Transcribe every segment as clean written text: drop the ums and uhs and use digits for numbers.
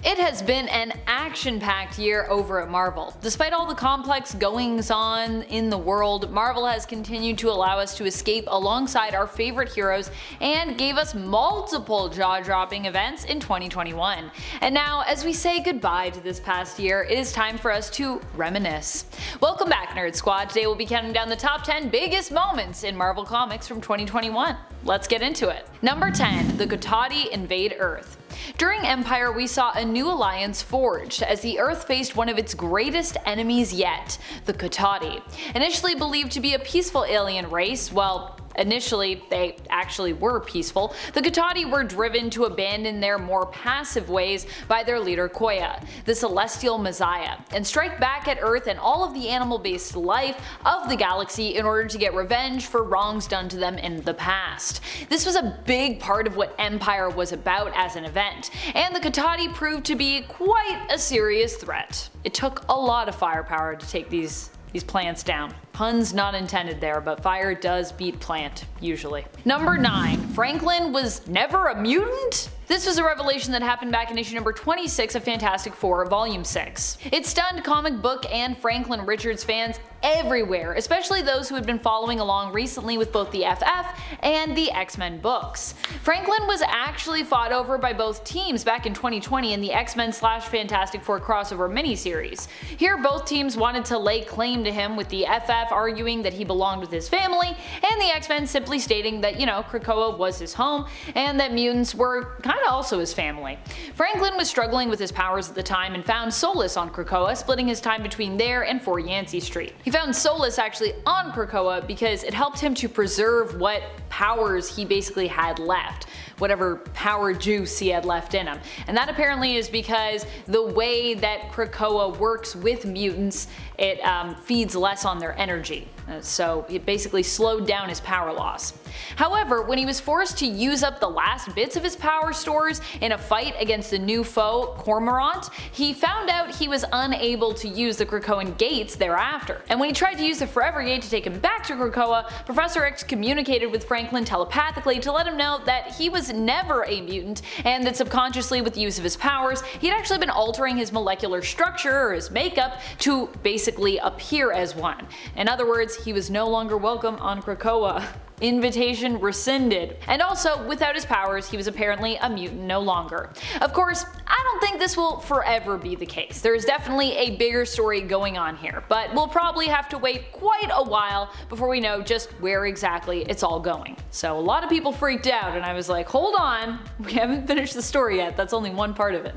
It has been an action-packed year over at Marvel. Despite all the complex goings-on in the world, Marvel has continued to allow us to escape alongside our favorite heroes and gave us multiple jaw-dropping events in 2021. And now, as we say goodbye to this past year, it is time for us to reminisce. Welcome back, Nerd Squad. Today we'll be counting down the top 10 biggest moments in Marvel Comics from 2021. Let's get into it. Number 10. The Cotati invade Earth. During Empire, we saw a new alliance forged as the Earth faced one of its greatest enemies yet, the Cotati. Initially believed to be a peaceful alien race, well, initially they actually were peaceful, the Cotati were driven to abandon their more passive ways by their leader Koya, the celestial messiah, and strike back at Earth and all of the animal-based life of the galaxy in order to get revenge for wrongs done to them in the past. This was a big part of what Empire was about as an event, and the Cotati proved to be quite a serious threat. It took a lot of firepower to take these plants down. Puns not intended there, but fire does beat plant, usually. Number 9. Franklin was never a mutant? This was a revelation that happened back in issue number 26 of Fantastic Four, Volume 6. It stunned comic book and Franklin Richards fans everywhere, especially those who had been following along recently with both the FF and the X-Men books. Franklin was actually fought over by both teams back in 2020 in the X-Men / Fantastic Four crossover miniseries. Here both teams wanted to lay claim to him, with the FF arguing that he belonged with his family, and the X-Men simply stating that, Krakoa was his home, and that mutants were kinda also his family. Franklin was struggling with his powers at the time and found solace on Krakoa, splitting his time between there and 4 Yancey Street. He found solace actually on Krakoa because it helped him to preserve what powers he basically had left, whatever power juice he had left in him. And that apparently is because the way that Krakoa works with mutants, it feeds less on their energy. So it basically slowed down his power loss. However, when he was forced to use up the last bits of his power stores in a fight against the new foe, Cormorant, he found out he was unable to use the Krakoan gates thereafter. And when he tried to use the Forever Gate to take him back to Krakoa, Professor X communicated with Franklin telepathically to let him know that he was never a mutant, and that subconsciously, with the use of his powers, he'd actually been altering his molecular structure or his makeup to basically appear as one. In other words, he was no longer welcome on Krakoa. Invitation rescinded. And also, without his powers, he was apparently a mutant no longer. Of course, I don't think this will forever be the case. There is definitely a bigger story going on here, but we'll probably have to wait quite a while before we know just where exactly it's all going. So a lot of people freaked out, and I was like, hold on, we haven't finished the story yet, that's only one part of it.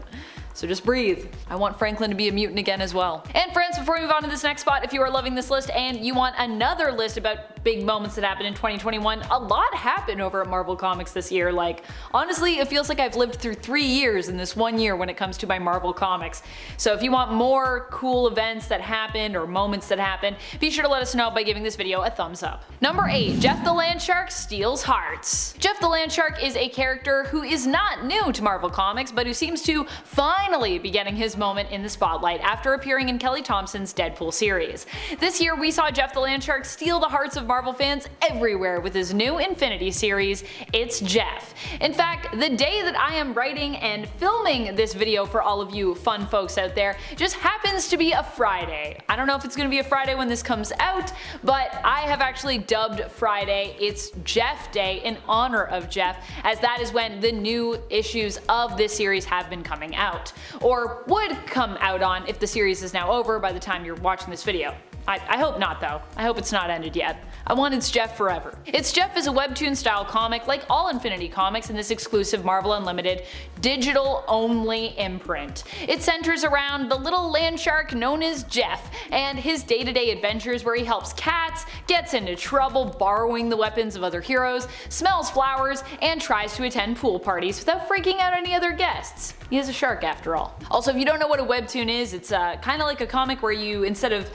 So just breathe. I want Franklin to be a mutant again as well. And friends, before we move on to this next spot, if you are loving this list and you want another list about big moments that happened in 2021, a lot happened over at Marvel Comics this year. Like, honestly, it feels like I've lived through 3 years in this 1 year when it comes to my Marvel Comics. So if you want more cool events that happened or moments that happened, be sure to let us know by giving this video a thumbs up. Number 8. Jeff the Landshark steals hearts. Jeff the Landshark is a character who is not new to Marvel Comics, but who seems to finally be getting his moment in the spotlight after appearing in Kelly Thompson's Deadpool series. This year we saw Jeff the Landshark steal the hearts of Marvel fans everywhere with his new Infinity series, It's Jeff. In fact, the day that I am writing and filming this video for all of you fun folks out there just happens to be a Friday. I don't know if it's going to be a Friday when this comes out, but I have actually dubbed Friday It's Jeff Day in honor of Jeff, as that is when the new issues of this series have been coming out. Or would come out on if the series is now over by the time you're watching this video. I hope not though. I hope it's not ended yet. I want It's Jeff forever. It's Jeff is a webtoon style comic like all Infinity comics in this exclusive Marvel Unlimited digital only imprint. It centers around the little landshark known as Jeff and his day-to-day adventures where he helps cats, gets into trouble borrowing the weapons of other heroes, smells flowers, and tries to attend pool parties without freaking out any other guests. He is a shark after all. Also, if you don't know what a webtoon is, it's kind of like a comic where you, instead of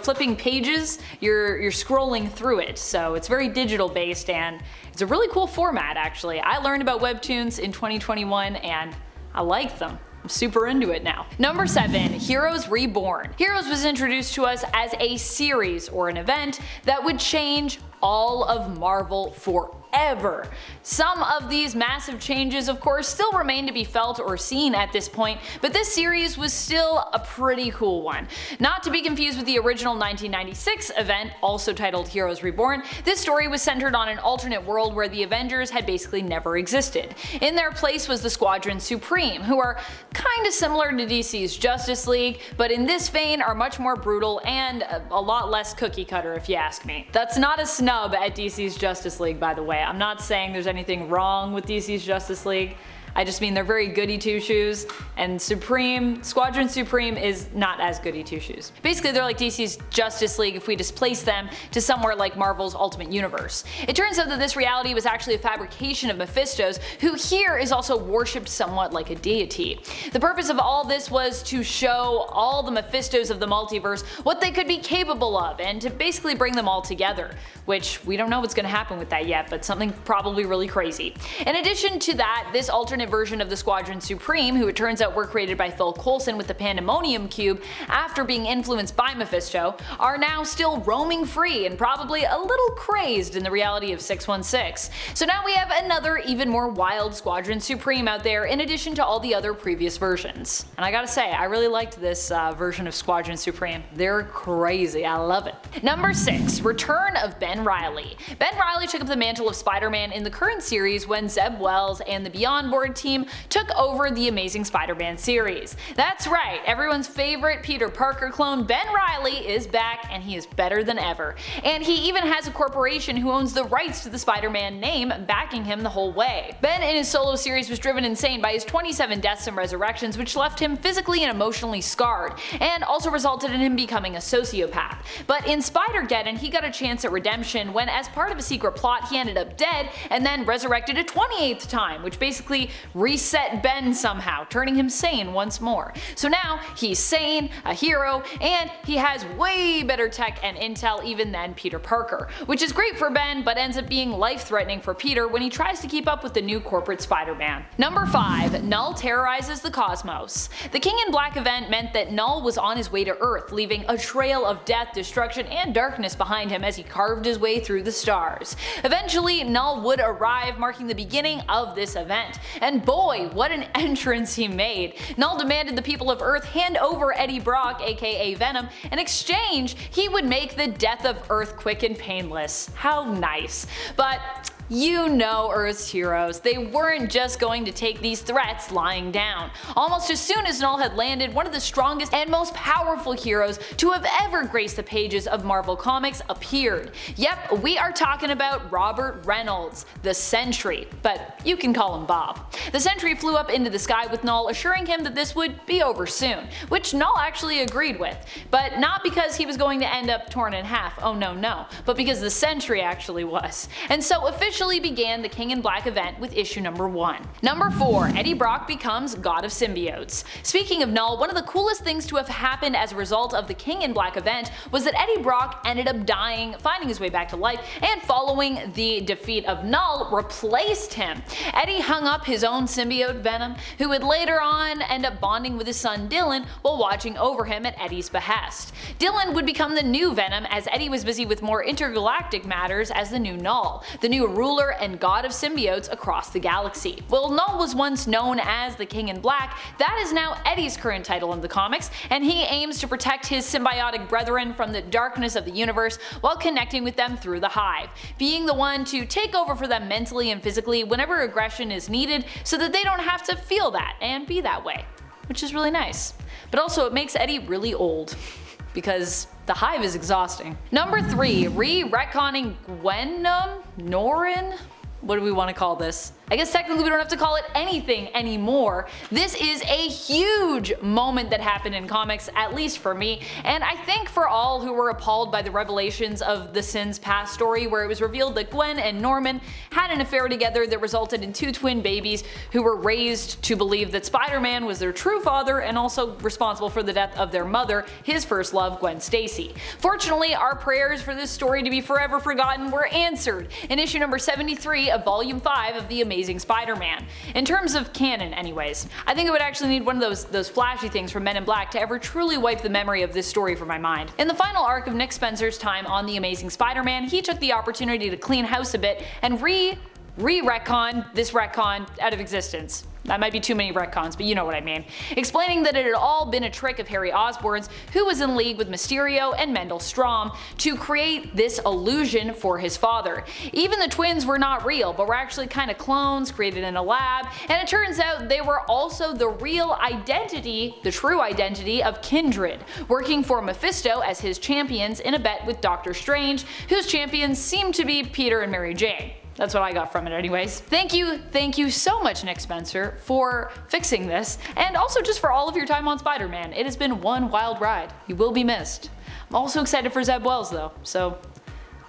flipping pages, you're scrolling through it. So it's very digital based, and it's a really cool format actually. I learned about webtoons in 2021 and I like them. I'm super into it now. Number 7. Heroes Reborn. Heroes was introduced to us as a series or an event that would change all of Marvel forever. ever. Some of these massive changes of course still remain to be felt or seen at this point, but this series was still a pretty cool one. Not to be confused with the original 1996 event, also titled Heroes Reborn, this story was centered on an alternate world where the Avengers had basically never existed. In their place was the Squadron Supreme, who are kinda similar to DC's Justice League, but in this vein are much more brutal and a lot less cookie cutter if you ask me. That's not a snub at DC's Justice League, by the way. I'm not saying there's anything wrong with DC's Justice League. I just mean they're very goody two-shoes, and Squadron Supreme is not as goody two-shoes. Basically they're like DC's Justice League if we displace them to somewhere like Marvel's Ultimate Universe. It turns out that this reality was actually a fabrication of Mephisto's, who here is also worshipped somewhat like a deity. The purpose of all this was to show all the Mephistos of the multiverse what they could be capable of, and to basically bring them all together. Which, we don't know what's going to happen with that yet, but something probably really crazy. In addition to that, this alternate version of the Squadron Supreme, who it turns out were created by Phil Coulson with the Pandemonium Cube after being influenced by Mephisto, are now still roaming free and probably a little crazed in the reality of 616. So now we have another even more wild Squadron Supreme out there in addition to all the other previous versions. And I gotta say, I really liked this version of Squadron Supreme. They're crazy, I love it. Number 6. Return of Ben Reilly. Ben Reilly took up the mantle of Spider-Man in the current series when Zeb Wells and the Beyond Board team took over the Amazing Spider-Man series. That's right, everyone's favorite Peter Parker clone Ben Reilly is back, and he is better than ever. And he even has a corporation who owns the rights to the Spider-Man name backing him the whole way. Ben in his solo series was driven insane by his 27 deaths and resurrections, which left him physically and emotionally scarred, and also resulted in him becoming a sociopath. But in Spider-Geddon he got a chance at redemption when, as part of a secret plot, he ended up dead and then resurrected a 28th time, which basically reset Ben somehow, turning him sane once more. So now he's sane, a hero, and he has way better tech and intel even than Peter Parker, which is great for Ben but ends up being life-threatening for Peter when he tries to keep up with the new corporate Spider-Man. Number 5. Knull terrorizes the cosmos. The King in Black event meant that Knull was on his way to Earth, leaving a trail of death, destruction, and darkness behind him as he carved his way through the stars. Eventually, Knull would arrive, marking the beginning of this event. And boy, what an entrance he made. Knull demanded the people of Earth hand over Eddie Brock, aka Venom. In exchange, he would make the death of Earth quick and painless. How nice. But you know Earth's heroes, they weren't just going to take these threats lying down. Almost as soon as Knull had landed, one of the strongest and most powerful heroes to have ever graced the pages of Marvel Comics appeared. Yep, we are talking about Robert Reynolds, the Sentry, but you can call him Bob. The Sentry flew up into the sky with Knull, assuring him that this would be over soon, which Knull actually agreed with, but not because he was going to end up torn in half, oh no, but because the Sentry actually was. And so officially began the King in Black event with issue number 1. Number 4. Eddie Brock becomes God of Symbiotes. Speaking of Knull, one of the coolest things to have happened as a result of the King in Black event was that Eddie Brock ended up dying, finding his way back to life, and following the defeat of Knull, replaced him. Eddie hung up his own symbiote Venom, who would later on end up bonding with his son Dylan while watching over him at Eddie's behest. Dylan would become the new Venom as Eddie was busy with more intergalactic matters as the new Knull, the new ruler and god of symbiotes across the galaxy. While Knull was once known as the King in Black, that is now Eddie's current title in the comics, and he aims to protect his symbiotic brethren from the darkness of the universe while connecting with them through the Hive, being the one to take over for them mentally and physically whenever aggression is needed so that they don't have to feel that and be that way, which is really nice. But also it makes Eddie really old, because the Hive is exhausting. Number 3. Retconning Norrin? What do we want to call this? I guess technically we don't have to call it anything anymore. This is a huge moment that happened in comics, at least for me, and I think for all who were appalled by the revelations of the Sin's past story, where it was revealed that Gwen and Norman had an affair together that resulted in 2 twin babies who were raised to believe that Spider-Man was their true father and also responsible for the death of their mother, his first love, Gwen Stacy. Fortunately, our prayers for this story to be forever forgotten were answered in issue number 73 of volume 5 of the Amazing Spider-Man. In terms of canon anyways. I think it would actually need one of those flashy things from Men in Black to ever truly wipe the memory of this story from my mind. In the final arc of Nick Spencer's time on the Amazing Spider-Man, he took the opportunity to clean house a bit and re-retcon this retcon out of existence. That might be too many retcons, but you know what I mean. Explaining that it had all been a trick of Harry Osborn's, who was in league with Mysterio and Mendel Strom, to create this illusion for his father. Even the twins were not real, but were actually kind of clones created in a lab, and it turns out they were also the real identity, the true identity of Kindred, working for Mephisto as his champions in a bet with Doctor Strange, whose champions seem to be Peter and Mary Jane. That's what I got from it anyways. Thank you so much, Nick Spencer, for fixing this, and also just for all of your time on Spider-Man. It has been one wild ride. You will be missed. I'm also excited for Zeb Wells though, so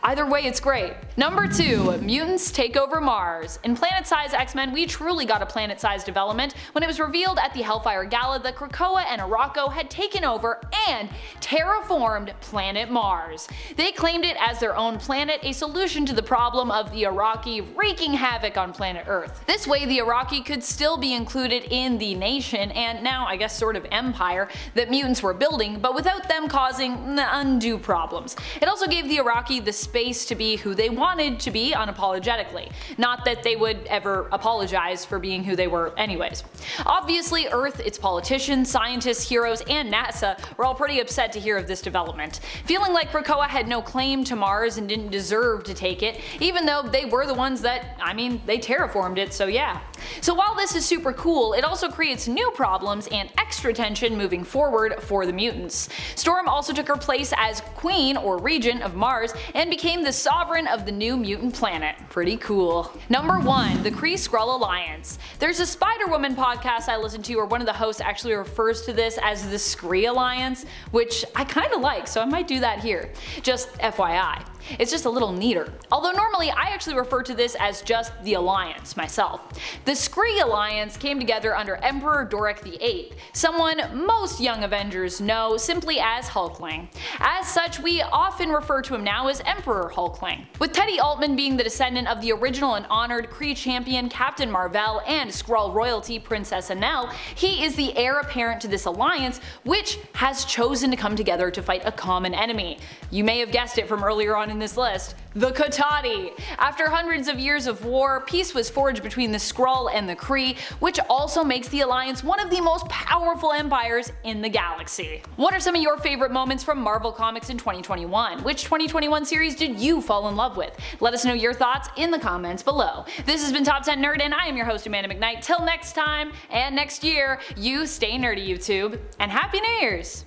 either way, it's great. Number 2. Mutants take over Mars. In Planet-Size X-Men, we truly got a planet-sized development when it was revealed at the Hellfire Gala that Krakoa and Arakko had taken over and terraformed planet Mars. They claimed it as their own planet, a solution to the problem of the Araki wreaking havoc on planet Earth. This way, the Araki could still be included in the nation and now, I guess, sort of empire that mutants were building, but without them causing undue problems. It also gave the Araki the space to be who they wanted to be unapologetically. Not that they would ever apologize for being who they were anyways. Obviously, Earth, its politicians, scientists, heroes, and NASA were all pretty upset to hear of this development, feeling like Krakoa had no claim to Mars and didn't deserve to take it, even though they were the ones that, they terraformed it, so yeah. So while this is super cool, it also creates new problems and extra tension moving forward for the mutants. Storm also took her place as Queen, or Regent, of Mars and became the sovereign of the new mutant planet. Pretty cool. Number 1. The Kree-Skrull Alliance. There's a Spider-Woman podcast I listen to where one of the hosts actually refers to this as the Skree Alliance, which I kinda like, so I might do that here. Just FYI. It's just a little neater. Although normally I actually refer to this as just the Alliance myself. The Skree Alliance came together under Emperor Doric VIII, someone most young Avengers know simply as Hulkling. As such, we often refer to him now as Emperor Hulkling. With Teddy Altman being the descendant of the original and honored Kree champion Captain Marvel and Skrull royalty Princess Anel, he is the heir apparent to this alliance, which has chosen to come together to fight a common enemy. You may have guessed it from earlier on in this list, the Cotati. After hundreds of years of war, peace was forged between the Skrull and the Kree, which also makes the Alliance one of the most powerful empires in the galaxy. What are some of your favorite moments from Marvel Comics in 2021? Which 2021 series did you fall in love with? Let us know your thoughts in the comments below. This has been Top 10 Nerd, and I am your host Amanda McKnight. Till next time, and next year, you stay nerdy, YouTube, and Happy New Year's!